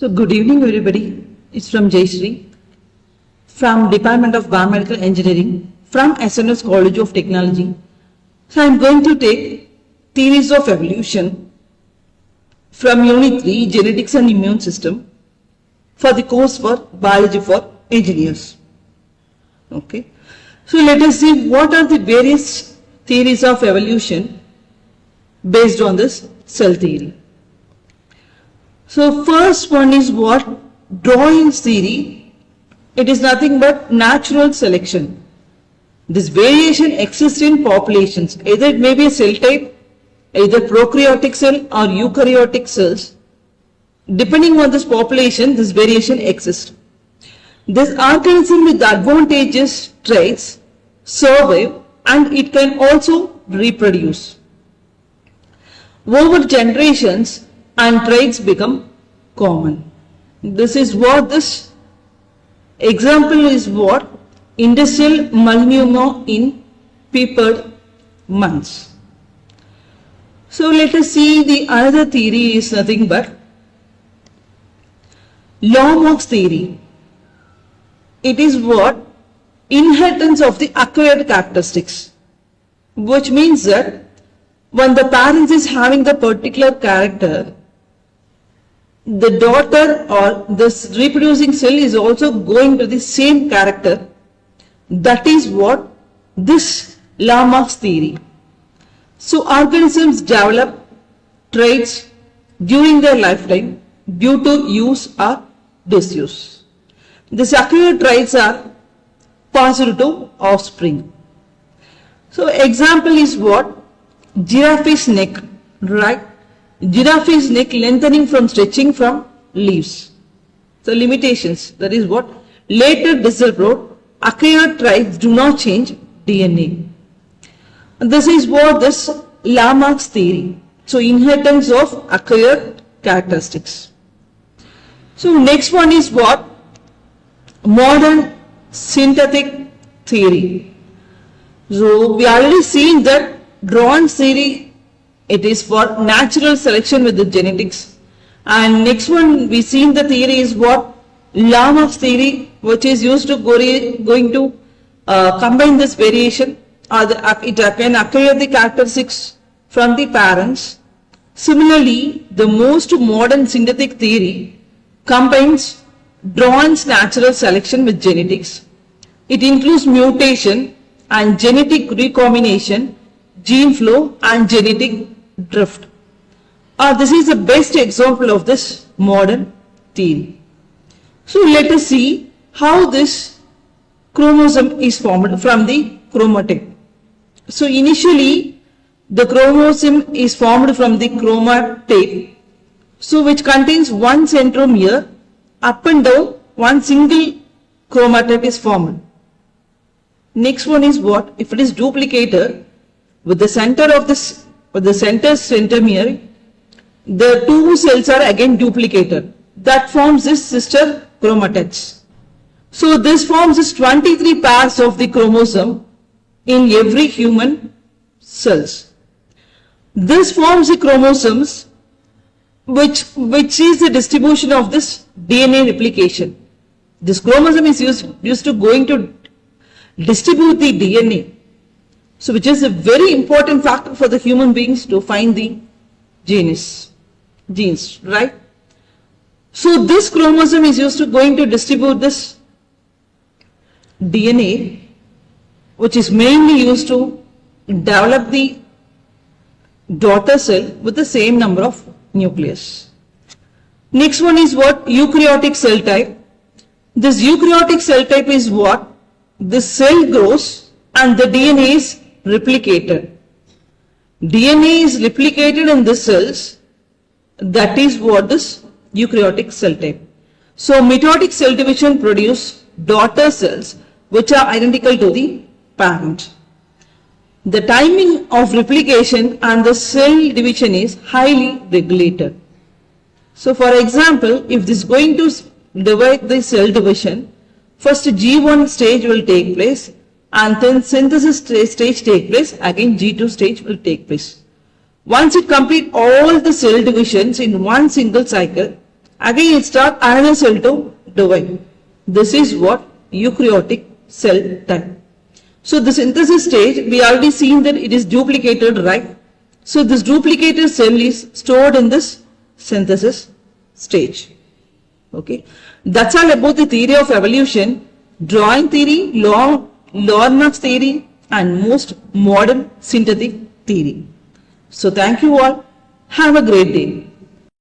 So good evening everybody. It's from Jayshree from Department of Biomedical Engineering from SNS College of Technology. So I'm going to take theories of evolution from Unit 3 Genetics and Immune System for the course for Biology for Engineers. Okay. So let us see what are the various theories of evolution based on this cell theory. So first one is what? Darwin's theory. It is nothing but natural selection. This variation exists in populations. Either it may be a cell type, either prokaryotic cell or eukaryotic cells. Depending on this population, this variation exists. This organism with advantageous traits survive and it can also reproduce. Over generations, and traits become common. This is what this example is what? Industrial melanoma in peppered months. So let us see the another theory is nothing but Lamarck's theory. It is what? Inheritance of the acquired characteristics, which means that when the parent is having the particular character, the daughter or this reproducing cell is also going to the same character. That is what this Lamarck's theory. So organisms develop traits during their lifetime due to use or disuse. These acquired traits are passed to offspring. So example is what? Giraffe's neck, right? Giraffe's neck lengthening from stretching from leaves. So limitations, that is what? Later developed acquired traits do not change DNA. And this is what this Lamarck's theory. So inheritance of acquired characteristics. So next one is what? Modern synthetic theory. So we already seen that Darwin's theory, it is for natural selection with the genetics. And next one we seen the theory is what? Lamarck's theory, which is used to going to combine this variation or it can acquire the characteristics from the parents. Similarly, the most modern synthetic theory combines Darwin's natural selection with genetics. It includes mutation and genetic recombination, gene flow and genetic drift. This is the best example of this modern theory. So let us see how this chromosome is formed from the chromatid. So initially the chromosome is formed from the chromatid, so which contains one centromere. Up and down one single chromatid is formed. Next one is what? If it is duplicated, with the center of this, with the center centromere, the two cells are again duplicated. That forms this sister chromatids. So this forms this 23 pairs of the chromosome in every human cells. This forms the chromosomes which is the distribution of this DNA replication. This chromosome is used to going to distribute the DNA. So which is a very important factor for the human beings to find the genes, right? So this chromosome is used to going to distribute this DNA, which is mainly used to develop the daughter cell with the same number of nucleus. Next one is what? Eukaryotic cell type. This eukaryotic cell type is what? The cell grows and the DNA is replicated. DNA is replicated in the cells. That is what this eukaryotic cell type. So mitotic cell division produce daughter cells which are identical to the parent. The timing of replication and the cell division is highly regulated. So for example, if this is going to divide the cell division, first G1 stage will take place and then synthesis stage take place, again G2 stage will take place. Once it completes all the cell divisions in one single cycle, Again it starts another cell to divide. This is what eukaryotic cell type. So the synthesis stage, we already seen that it is duplicated, right? So this duplicated cell is stored in this synthesis stage. Okay. That's all about the theory of evolution, drawing theory, Lorentz theory, and most modern synthetic theory. So thank you all. Have a great day.